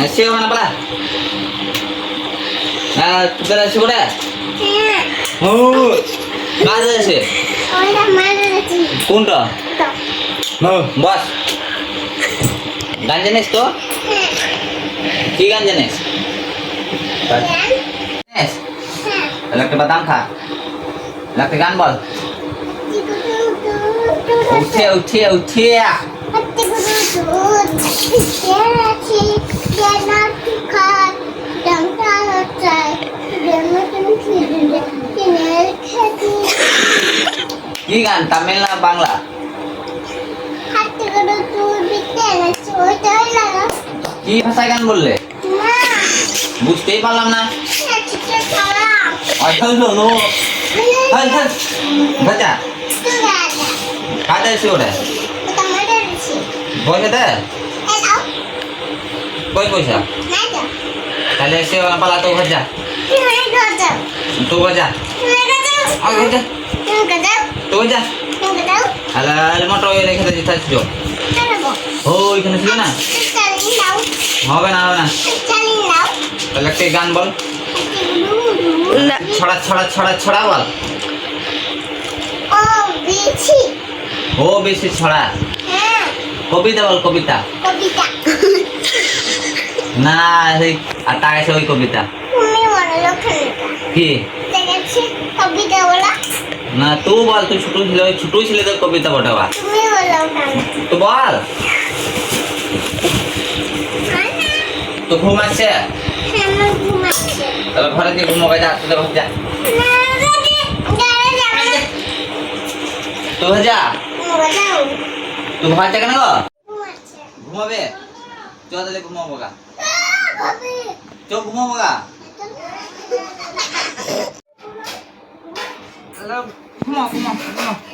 সেও মানে পালা তোরা এসে পড়ে ও কাজ আছে কোনটা বস গান জানিস তো কি গান জানিস তাহলে একটা বাদাম খা একটা গান বল উঠে উঠে উঠে কি গান তামিল না বাংলা কি ভাষায় গান বললে বুঝতেই পারলাম না বাচ্চা কাজে এসে ওটা পয়সা দে কই পয়সা তাহলে এসে পালা তো ভাজা তো ভাজা তো যা তাহলে মোটর রেখে দিয়েছি থাকছিল ও ওইখানে ছিল না হবে না হবে না তাহলে একটা গান বল ছড়া ছড়া ছড়া ছড়া বল ও বেশি ছড়া কবিতা বল কবিতা না সেই আর টাকা ওই কবিতা কি না তুই বল তুই ছোট ছিল তোর কবিতা বটাবা তো বল তো ঘুমাচ্ছে তাহলে ঘরে দিয়ে ঘুমাবে যা যা তো যা তুই ঘুমাচ্ছে কেন গো ঘুমাবে চ তাহলে ঘুমাবো গা চ ঘুমাবো গা ঘুমাও ঘুমাও ঘুমাও